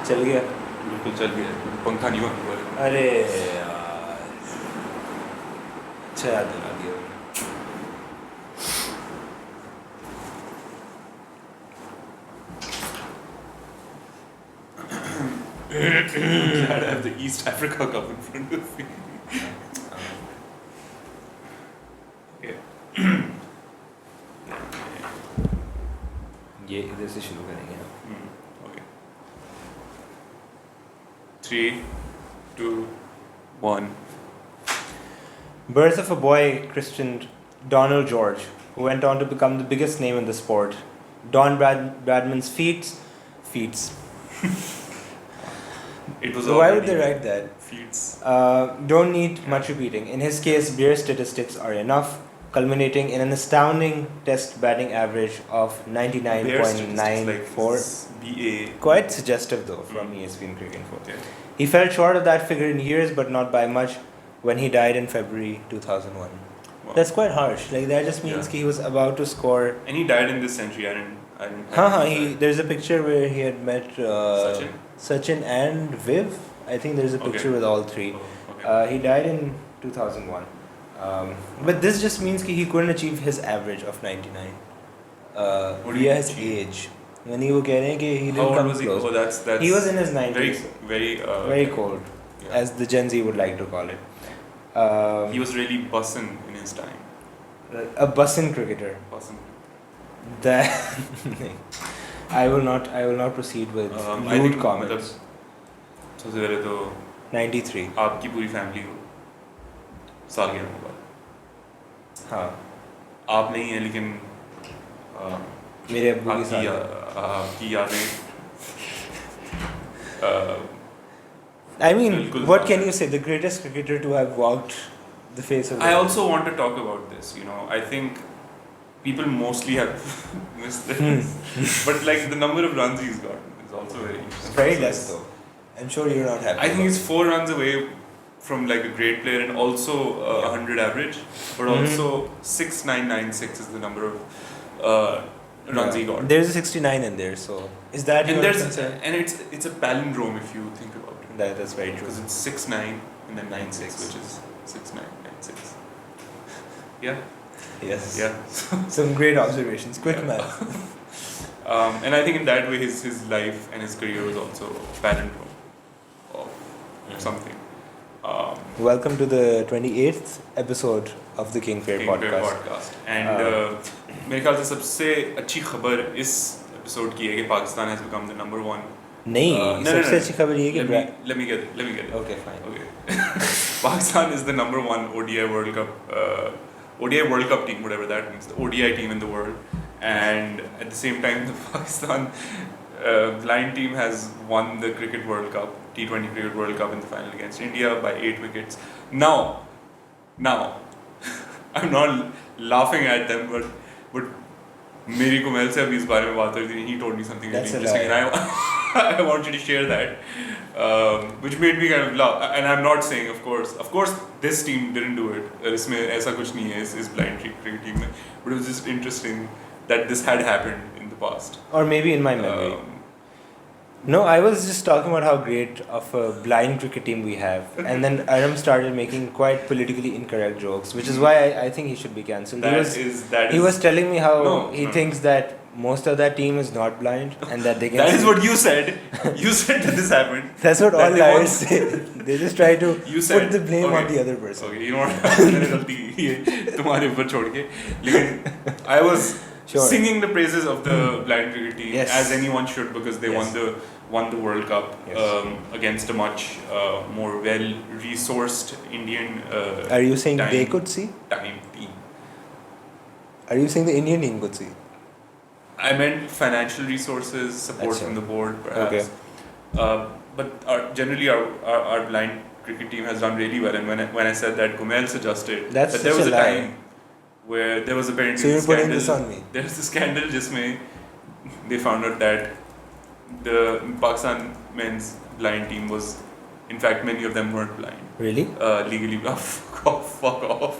चल गया बिल्कुल चल गया पंखा नहीं होने वाला अरे यार अच्छा याद दिला दिया glad I have the East Africa Cup in front of me. ये इधर से शुरू करेंगे Okay. 3, 2, 1. Birth of a boy christened Donald George, who went on to become the biggest name in the sport. Don Bradman's feats. It was Why would they write that? Feats. Don't need much repeating. In his case, bare statistics are enough, culminating in an astounding test batting average of 99.94. BA. Quite suggestive though from ESPN Cricket Info. Yeah. He fell short of that figure in years, but not by much, when he died in February 2001. Wow. That's quite harsh. Like that just means he was about to score. And he died in this century. I didn't There's a picture where he had met Sachin and Viv. I think there's a picture with all three. Oh, okay. He died in 2001. But this just means he couldn't achieve his average of 99 via his age. When he was saying he didn't come close. Oh, that's he was in his 90s. Very cold, as the Gen Z would like to call it. He was really bussin' in his time. A bussin' cricketer. Bussin'. That I will not proceed with rude comments. सबसे पहले तो 93 आपकी पूरी family को सालगिरह मुबारक. हाँ आप नहीं है लेकिन मेरे अब्बू की आपकी यादें. I mean, what can you say? The greatest cricketer to have walked the face of the I also want to talk about this. I think people mostly have missed this, but like the number of runs he's gotten is also very interesting. Very less though. I'm sure you're not happy. I think he's 4 runs away from like a great player and also 100 average, but also 6996 is the number of runs he got. There's a 69 in there, so is that and it's a palindrome if you think about it. That's very true. Because it's 69 and then 96, which is 6996. Yeah. Yes. Yeah. Some great observations. Quick math. And I think in that way his life and his career was also palindrome of something. Welcome to the 28th episode of the King Fair podcast. And मेरे ख्याल से सबसे अच्छी खबर इस episode की है कि Pakistan has become the number one. नहीं, सबसे अच्छी खबर ये कि let me get it. Okay, fine. Okay. Pakistan is the number one ODI World Cup team, whatever that means, the ODI team in the world. And at the same time, the Pakistan blind team has won the Cricket World Cup, T20 Cricket World Cup in the final against India by 8 wickets. Now, I'm not laughing at them, but मेरी कुमैल से अभी इस बारे में बात हो रही थी. He told me something really interesting, and I want you to share that, which made me kind of laugh. And I'm not saying, of course, this team didn't do it. इसमें ऐसा कुछ नहीं है इस blind cricket team में, but it was just interesting that this had happened in the past. Or maybe in my memory. No, I was just talking about how great of a blind cricket team we have. And then Arham started making quite politically incorrect jokes, which is why I think he should be cancelled. He was telling me how he thinks that most of that team is not blind and that they can... That is what you said. You said that this happened. That's what all liars say. They just try to put the blame on the other person. Okay, you know what? मैंने गलती की है तुम्हारे ऊपर छोड़ के. लेकिन I was singing the praises of the blind cricket team, as anyone should, because they won the World Cup against a much more well-resourced Indian Are you saying they could see? Team. Are you saying the Indian team could see? I meant financial resources, support from the board, perhaps. Okay. But generally our blind cricket team has done really well. And when I said that, Kumail suggested that there was a time where there was apparently so you're putting this on me. There was a scandal जिसमें they found out that the Pakistan men's blind team was, in fact, many of them weren't blind. Really? Legally. Fuck off.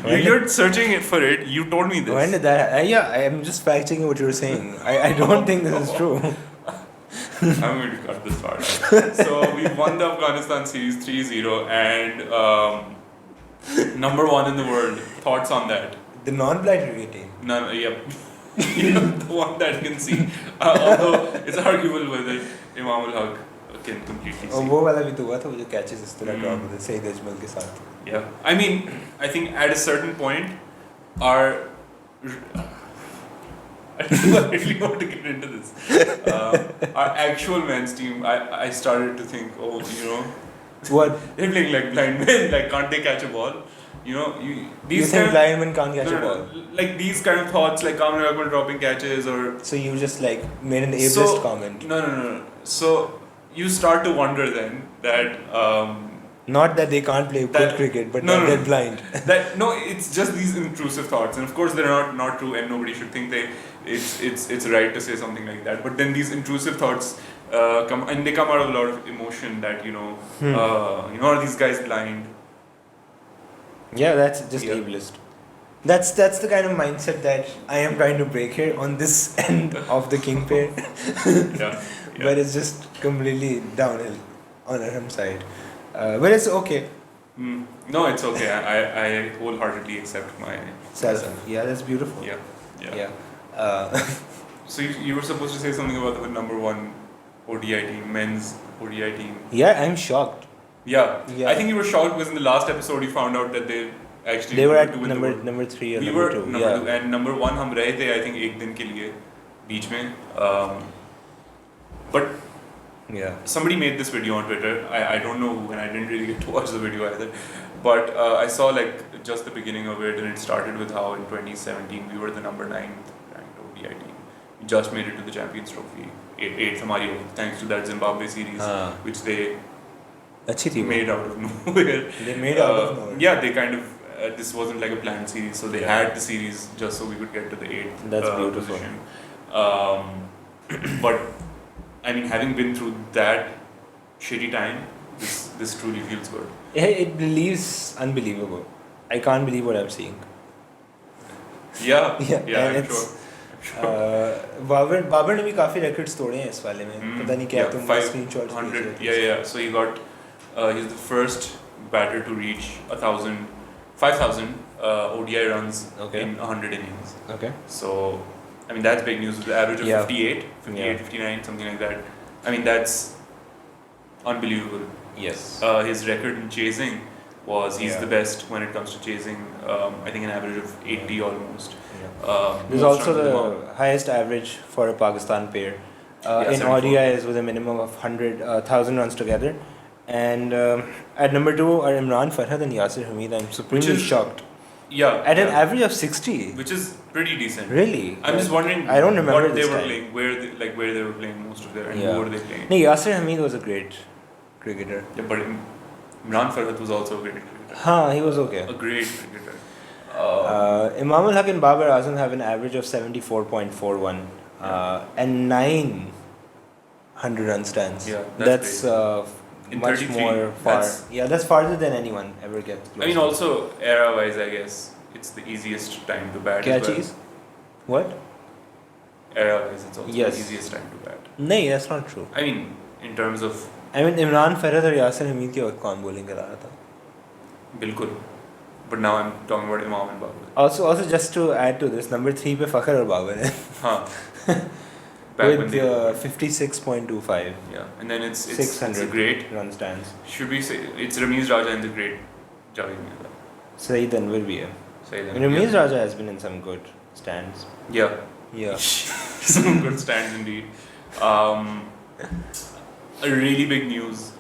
You're searching it for it. You told me this. When did that happen? Yeah, I am just fact checking what you were saying. I don't think this is true. I'm going to cut this part. So we won the Afghanistan series 3-0 and number 1 in the world. Thoughts on that? The non-blind cricket team. None. Yep. The one that you can see. Although it's arguable whether Imam ul Haq can completely see. और वो वाला भी तो हुआ था वो जो catches इस तरह ड्रॉप होते सईद अजमल के साथ. Yeah. I mean, I think at a certain point, our I don't really want to get into this. Our actual men's team, I started to think, oh, you know, What? they're playing like blind men. Like, can't they catch a ball? You know, You think blind men can't catch a ball? Like these kind of thoughts, like Kumail Jafri dropping catches, or so you just like made an ableist comment. No. So you start to wonder then that. Not that they can't play good cricket, but that they're blind. It's just these intrusive thoughts, and of course they're not true, and nobody should think it's right to say something like that. But then these intrusive thoughts come, and they come out of a lot of emotion that are these guys blind? Yeah, that's just ableist. That's the kind of mindset that I am trying to break here on this end of the king pair. Yeah. But it's just completely downhill on Arham's side. But it's okay. No, it's okay. I wholeheartedly accept my Self. Yeah, that's beautiful. Yeah. So you were supposed to say something about the number 1 ODI team, men's ODI team. Yeah, I'm shocked. Yeah. I think you were shocked because in the last episode you found out that they were at number 3 or we number 2. We were number 2 and number 1 हम रहे थे I think एक दिन के लिए बीच में. But yeah, somebody made this video on Twitter. I don't know who, and I didn't really get to watch the video either. But I saw like just the beginning of it, and it started with how in 2017 we were the number 9th ranked ODI team. We just made it to the Champions Trophy. 8th हमारी thanks to that Zimbabwe series, which they made out of nowhere. They made out of nowhere. Yeah, they kind of. This wasn't like a planned series, so they had the series just so we could get to the 8th That's beautiful. position. But I mean, having been through that shitty time, this truly feels good. It believes unbelievable. I can't believe what I'm seeing. Yeah, I'm it's, sure. Babar ने भी काफी records तोड़े हैं इस वाले में. पता नहीं क्या तुम screenshots 500. Yeah. So he's the first batter to reach 5,000 ODI runs in 100 innings. Okay. So, I mean, that's big news. The average of 58, 59, something like that. I mean, that's unbelievable. Yes. His record in chasing was he's the best when it comes to chasing. I think an average of 80 almost. There's also the highest average for a Pakistan pair in ODIs with a minimum of 1,000 runs together. And at number 2 are Imran Farhad and Yasir Hamid. I'm supremely shocked. Yeah. At an average of 60. Which is pretty decent. Really? I'm just wondering I don't remember what they were time. playing, where they were playing most of their, and who were they playing. No, Yasir Hamid was a great cricketer. Yeah, but Imran Farhad was also a great cricketer. He was okay. A great cricketer. Imam ul Haq and Babar Azam have an average of 74.41 and 900 run stands. Yeah, that's much 33, more far. That's farther than anyone ever gets. I mean, also era-wise, I guess it's the easiest time to bat. Catches? What? Era-wise, it's also the easiest time to bat. No, that's not true. I mean, in terms of. I mean, Imran Farhad और यासिर हमीद के वक्त कौन bowling करा रहा था? बिल्कुल. But now I'm talking about Imam and Babar. Also, just to add to this, number 3 पे फखर और बाबर है. With 56.25. Yeah, and then it's 600 great run stands. Should we say it's Ramiz Raja and the great Javed Mirza? Saeed Anwar bhi hai. Ramiz Raja has been in some good stands. Yeah. Some good stands indeed. A really big news.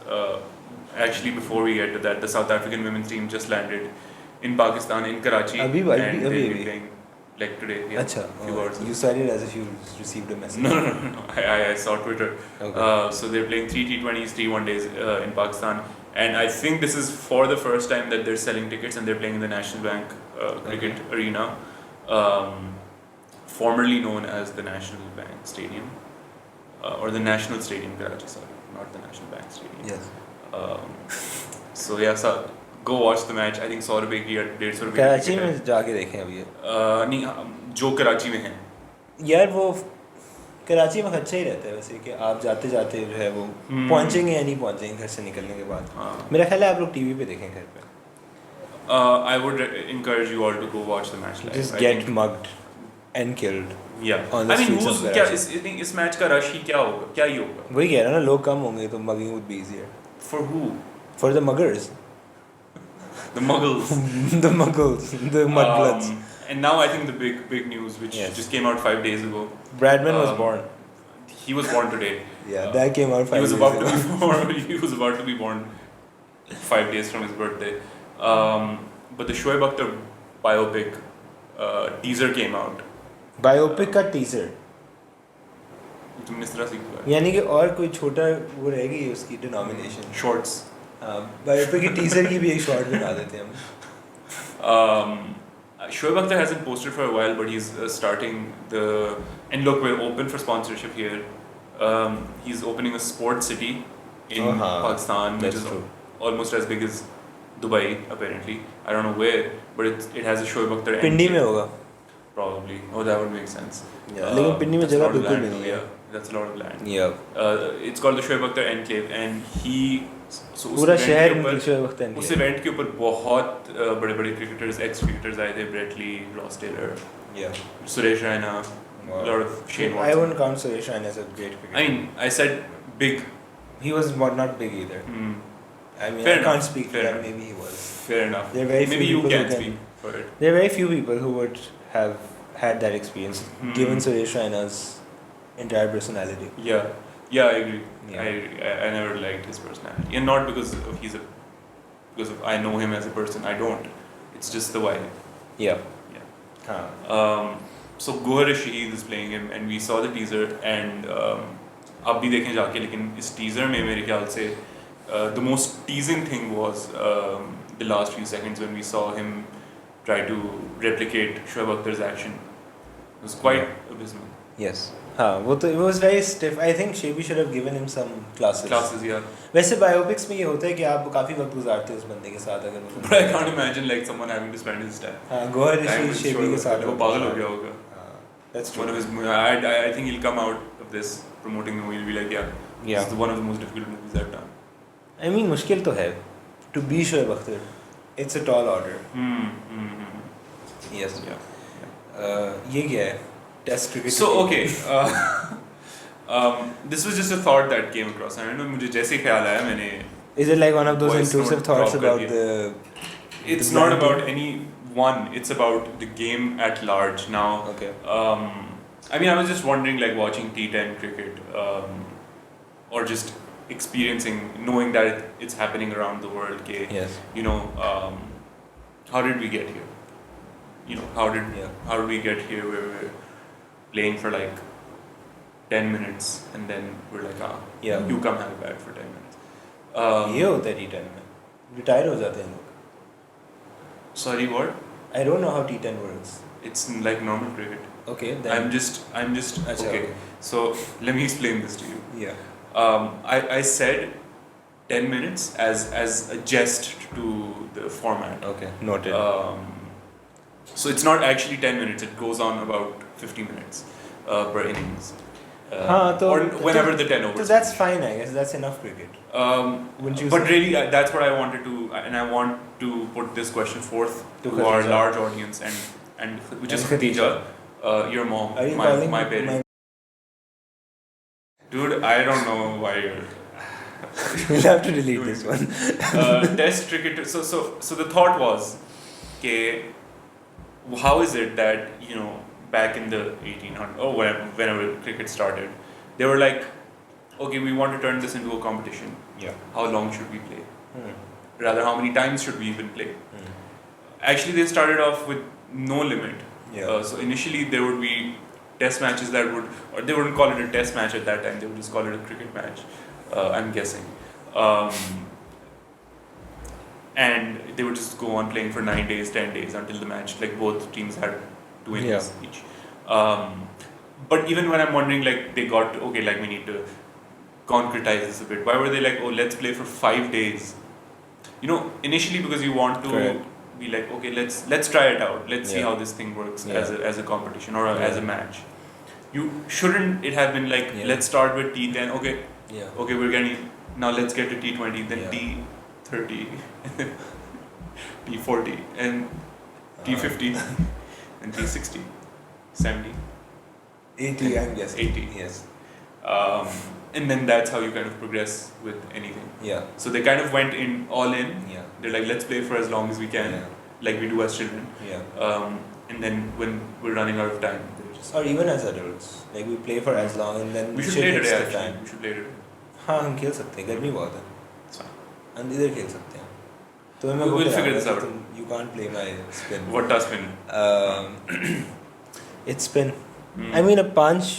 Actually, before we get to that, the South African women's team just landed in Pakistan, in Karachi, and they'll be playing like today. Yeah, few hours. You said it as if you received a message. No. I saw Twitter. Okay. So they're playing 3 T20s, 3 one-days in Pakistan, and I think this is for the first time that they're selling tickets, and they're playing in the National Bank cricket arena, formerly known as the National Bank Stadium, or the National Stadium Karachi. Sorry, not the National Bank Stadium. Yes. So go watch the match. I think 100 रुपए की या 150 रुपए की कराची में जाके देखें अभी नहीं जो कराची में है यार वो कराची में अच्छा ही रहता है वैसे कि आप जाते जाते जो है वो पहुंचेंगे या नहीं पहुंचेंगे घर से निकलने के बाद. मेरा ख्याल है आप लोग टीवी पे देखें घर पे. I would encourage you all to go watch the match live. Just get mugged and killed. Yeah. On the I mean, streets who's of क्या Karachi. इस मैच का रश ही क्या होगा, क्या ही होगा? वही कह रहा ना, लोग कम होंगे तो mugging would be easier. For who? For the muggers. The muggles. The muggles. The mudbloods. And now I think the big news which just came out 5 days ago. Bradman was born. He was born today. Yeah, that came out 5 days ago. He was about to be born 5 days from his birthday. But the Shoaib Akhtar biopic teaser came out. Biopic का teaser. तुमने इस तरह सीखा है? यानी कि और कोई छोटा वो रहेगी उसकी denomination. Shorts. Biopic की teaser की भी एक short बना देते हैं हम. Shoaib Akhtar hasn't posted for a while, but he's starting the. And look, we're open for sponsorship here. He's opening a sports city in Pakistan, which is almost as big as Dubai, apparently. I don't know where, but it has a Shoaib Akhtar. पिंडी में होगा. Probably. Oh, that would make sense. Yeah, लेकिन पिंडी में जगह बिल्कुल भी नहीं है. Yeah, that's a lot of land. Yeah. It's called the Shoaib Akhtar Enclave, and he. पूरा शहर शोएब अख्तर ने. उस इवेंट के ऊपर बहुत बड़े-बड़े क्रिकेटर्स, एक्स क्रिकेटर्स आए थे, Brett Lee, Ross Taylor. Yeah. Suresh Raina. A lot of Shane Watson. I wouldn't count Suresh Raina as a great cricketer. I mean, I said big. He was not big either. I mean, I can't speak for that. Maybe he was. Fair enough. There are very few Maybe you people can speak for it. There are very few people who would have had that experience, given Suresh Raina's entire personality. Yeah, I agree. Yeah. I never liked his personality, and not because of I know him as a person. I don't. It's just the vibe. Yeah. So Gohar Shahid is playing him, and we saw the teaser, and अब भी देखें जाके, लेकिन इस teaser में मेरे ख्याल से the most teasing thing was the last few seconds when we saw him try to replicate Shoaib Akhtar's action. It was quite abysmal. Yes. वो तो it was very stiff. I think Shebi should have given him some classes. Classes, yeah. वैसे biopics में ये होता है कि आप काफी वक्त गुजारते हो उस बंदे के साथ अगर. But I can't imagine like someone having to spend his time. हाँ, गोहर ऋषि शेबी के साथ. वो पागल हो गया होगा. That's true. One of his, I think he'll come out of this promoting the movie. He'll be like, this is one of the most difficult movies I've done. I mean, मुश्किल तो है. To be Shoaib Akhtar, it's a tall order. Yes. Yeah. ये क्या है? Test cricket. So okay. This was just a thought that came across. I don't know. मुझे जैसे ख्याल आया मैंने. Is it like one of those intrusive thoughts about the? It's not about any one. It's about the game at large now. Okay. I mean, I was just wondering, like watching T10 cricket, or just experiencing, knowing that it's happening around the world. Yes. You know, how did we get here? You know, how did we get here where we're playing for like 10 minutes and then we're like, you come have a bat for 10 minutes. ये होता है T10 में. Retire हो जाते हैं लोग. Sorry, what? I don't know how T10 works. It's like normal cricket. Okay. Then I'm just. Okay. So let me explain this to you. Yeah. I said 10 minutes as a jest to the format. Okay. Noted. So it's not actually 10 minutes. It goes on about 50 minutes per innings. Or whenever the 10 overs. So that's fine, I guess. That's enough cricket. But really, that's what I wanted to, and I want to put this question forth to our large audience, and which is Khadija, your mom, Are you my parents. Dude, I don't know why you're. We'll have to delete this one. Test cricket. So the thought was, okay, how is it that, you know, back in the 1800s or whenever cricket started, they were like, okay, we want to turn this into a competition. Yeah. How long should we play? Rather, how many times should we even play? Actually, they started off with no limit. Yeah. So initially, there would be test matches that would, or they wouldn't call it a test match at that time. They would just call it a cricket match. I'm guessing. And they would just go on playing for 9 days, 10 days until the match, like both teams had 2 innings each. But even when I'm wondering, like they got, okay, like we need to concretize this a bit. Why were they like, oh, let's play for 5 days? You know, initially because you want to be like, okay, let's try it out. Let's see how this thing works as a competition or as a match. you shouldn't it have been like let's start with T10, okay, we're getting now let's get to T20, then T30, and then T40, and T50, and T60, 70, 80, I'm guessing. 80. Yes. And then that's how you kind of progress with anything. Yeah. So they kind of went all in. Yeah. They're like, let's play for as long as we can, like we do as children. Yeah. And then when we're running out of time, or even as adults, like we play for as long and then we should play today actually. We should play today. हाँ हम खेल सकते हैं गर्मी बहुत है हम इधर खेल सकते हैं तो मैं we'll figure this out. You can't play my spin. What does spin? It's spin. I mean a 5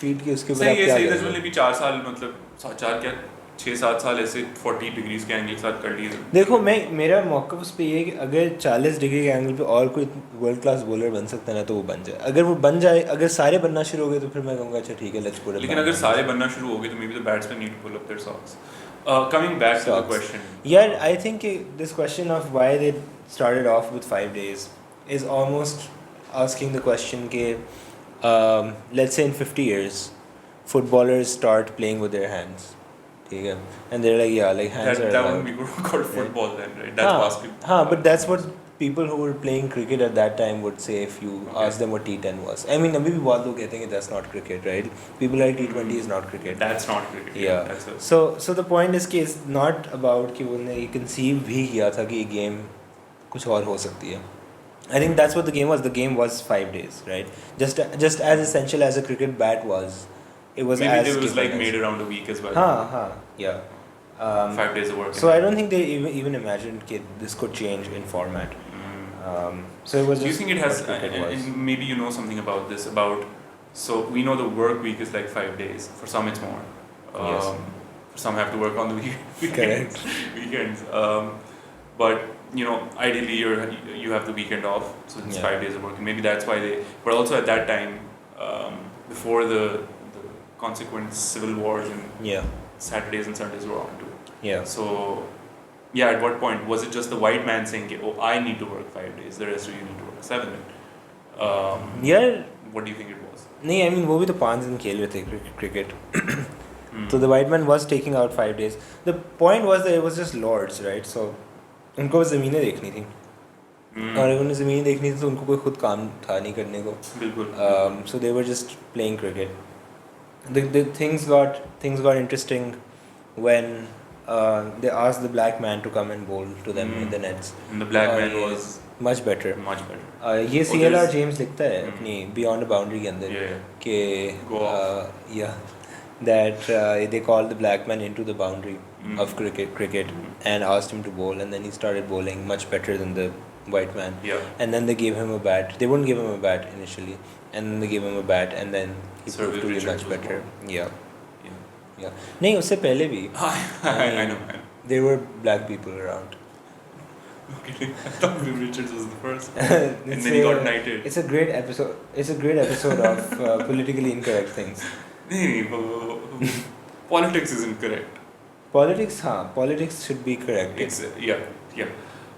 feet की उसके ऊपर आप क्या सही दस भी 4 साल मतलब 4 क्या 6-7 साल ऐसे 40 डिग्रीज के एंगल के साथ कर लिए देखो मैं मेरा मौक़िफ़ उस पे ये है कि अगर 40 डिग्री के एंगल पे और कोई वर्ल्ड क्लास बॉलर बन सकता है ना तो वो बन जाए अगर वो बन जाए अगर सारे बनना शुरू हो गए तो फिर मैं कहूँगा अच्छा ठीक है लेट्स पुट इट लेकिन अगर सारे बनना शुरू हो गए तो maybe the batsman need to pull up their socks coming back to the question यार I think this question of why they started off with 5 days is almost asking the question ke let's say in 50 years footballers start playing with their hands ठीक है and they're like yeah like hands that wouldn't be called football then right that's basketball but that's what people who were playing cricket at that time would say if you ask them what T10 was I mean अभी भी बहुत लोग कहते हैं कि that's not cricket right people like T20 is not cricket that's not cricket yeah so the point is कि it's not about कि उन्होंने ये conceive भी किया था कि ये game कुछ और हो सकती है I think that's what the game was. The game was 5 days, right? Just as essential as a cricket bat was. It was maybe as it was like made around a week as well. Yeah. 5 days of work. So I don't think they even imagined that this could change in format. So it was. Do you think it has? And maybe you know something about this. So we know the work week is like 5 days. For some, it's more. Yes. For some, have to work on the weekends. Correct. Weekends. But you know, ideally you have the weekend off, so it's 5 days of work. And maybe that's why they. But also at that time, before the consequent civil wars and Saturdays and Sundays were on too. Yeah. So, yeah. At what point was it just the white man saying, "Oh, I need to work 5 days. The rest of you need to work 7"? Yeah. What do you think it was? No, I mean वो भी तो 5 दिन खेल रहे थे cricket. So the white man was taking out 5 days. The point was that it was just lords, right? So उनको ज़मीनें देखनी थी और अगर उन्हें ज़मीनें देखनी थी तो उनको कोई खुद काम था नहीं करने को बिल्कुल so they were just playing cricket the things got interesting when they asked the black man to come and bowl to them in the nets and the black man was much better ये CLR James लिखता है अपनी Beyond the Boundary के अंदर कि that they called the black man into the boundary of cricket and asked him to bowl and then he started bowling much better than the white man and then they gave him a bat they wouldn't give him a bat initially and then they gave him a bat and then he proved to be much better नहीं उससे पहले भी I know there were black people around okay I thought Viv Richards was the first and then he got knighted it's a great episode of politically incorrect things politics isn't correct. Politics should be correct. It's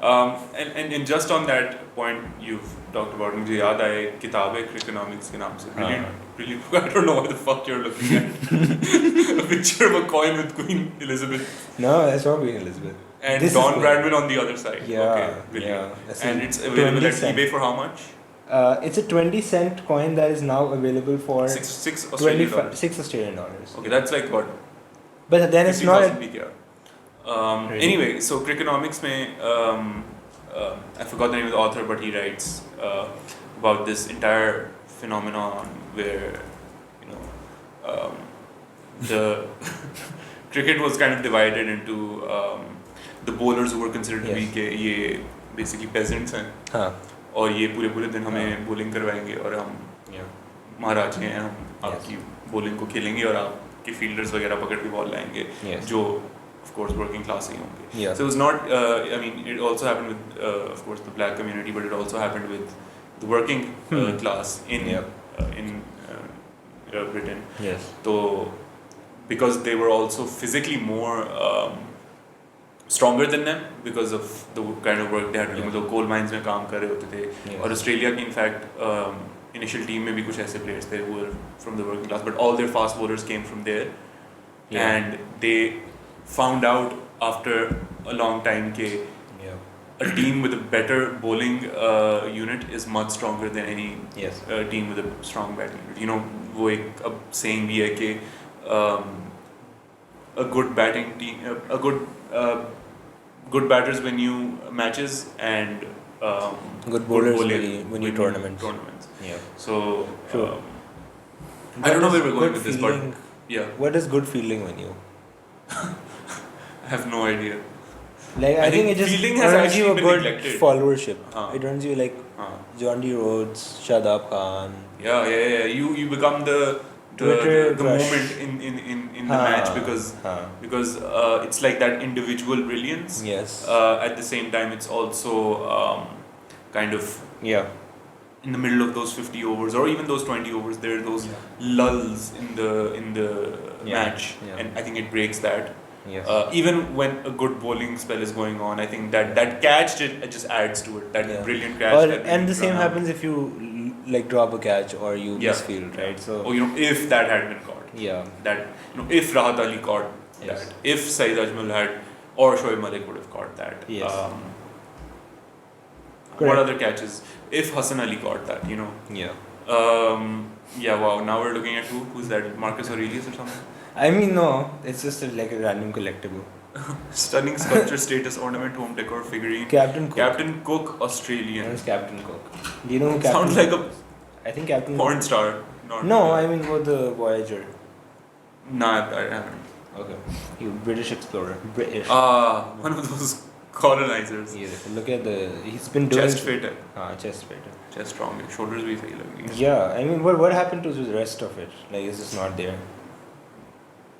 and just on that point you've talked about मुझे याद आए किताब है economics के नाम से really I don't know what the fuck you're looking at a picture of a coin with Queen Elizabeth no that's not Queen Elizabeth and this Don Bradman on the other side and it's available at eBay for how much? It's a 20-cent coin that is now available for $6 Australian dollars. Okay, that's like what? But then it's not. Really? Anyway, so Crickonomics mein, I forgot the name of the author, but he writes about this entire phenomenon where the cricket was kind of divided into the bowlers who were considered to be ये basically peasants हैं. और ये पूरे दिन हमें bowling करवाएंगे और हम महाराज हैं हम आपकी बॉलिंग को खेलेंगे और आपके फील्डर्स वगैरह पकड़ के बॉल लाएंगे जो of course working class ही होंगे so it was not I mean it also happened with of course the black community but it also happened with the working class in Britain so because they were also physically more stronger than them because of the kind of work they had to do. मतलब coal mines में काम कर रहे होते थे और Australia की in fact initial team में भी कुछ ऐसे players थे who were from the working class, but all their fast bowlers came from there, and they found out after a long time कि a team with a better bowling unit is much stronger than any team with a strong batting unit. You know, वो एक अब saying भी है कि a good batting team, good batters win you matches, and good bowlers win you tournaments. Yeah. So I don't know where we're going with this, but what does good fielding win you? I have no idea. Like I think it just earns you a good neglected. followership. It earns you like John D. Rhodes, Shadab Khan. Yeah. You become the moment in the match because it's like that individual brilliance. Yes. At the same time, it's also kind of in the middle of those 50 overs or even those 20 overs, there are those lulls in the match, and I think it breaks that. Yes. Even when a good bowling spell is going on, I think that catch just adds to it. That brilliant catch. And the same happens if you like drop a catch or you misfield, right? So. Or if that had been caught. Yeah. That if Rahat Ali caught that, if Saeed Ajmal had or Shoaib Malik would have caught that. Yes. What other catches? If Hassan Ali caught that, Yeah. Wow. Now we're looking at who's that? Marcus Aurelius or something? I mean, no. It's just like a random collectible. Stunning sculpture status ornament home decor figurine. Captain Cook, Australian. Who's Captain Cook? Do you know who Captain Sounds like a I think Captain porn star. No, I mean for the Voyager. Nah, I haven't. Okay. You British explorer. British. One of those colonizers. Yeah, look at he's been doing chest fitter. Chest fitter. Chest strong. Shoulders भी सही लग रही. Yeah, I mean what happened to the rest of it? Like it's just not there.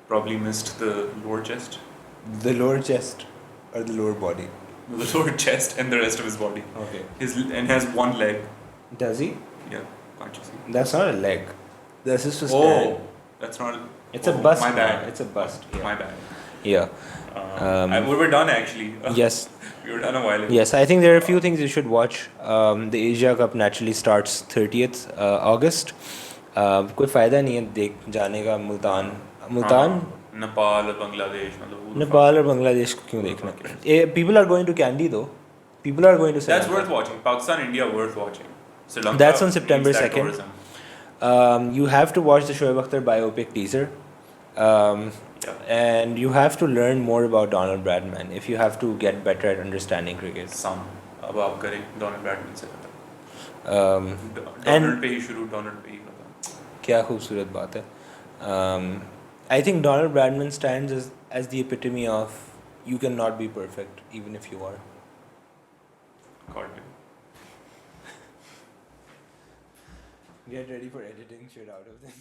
Probably missed the lower chest. The lower chest or the lower body? The lower chest and the rest of his body. Okay. And has one leg. Does he? Yeah, can't you see? That's not a leg. That's just a stand. That's not. It's a bust. My bad. It's a bust. Yeah. My bad. Yeah. We were done actually. Yes. We were done a while ago. Yes, I think there are a few things you should watch. The Asia Cup naturally starts 30th August. कोई फ़ायदा नहीं है देख जाने का मुल्तान नेपाल और बांग्लादेश नेपाल और बांग्लादेश को क्यों देखना? People are going to Kandy though. People are going to. That's worth watching. Pakistan, India, worth watching. Sri Lanka. That's on September 2nd. You have to watch the Shoaib Akhtar biopic teaser. And you have to learn more about Donald Bradman if you have to get better at understanding cricket. अब आप करें Donald Bradman से पता. Donald पे ही शुरू Donald पे ही पता. क्या खूबसूरत बात है. I think Donald Bradman stands as the epitome of you cannot be perfect even if you are. God. Get ready for editing shit out of this.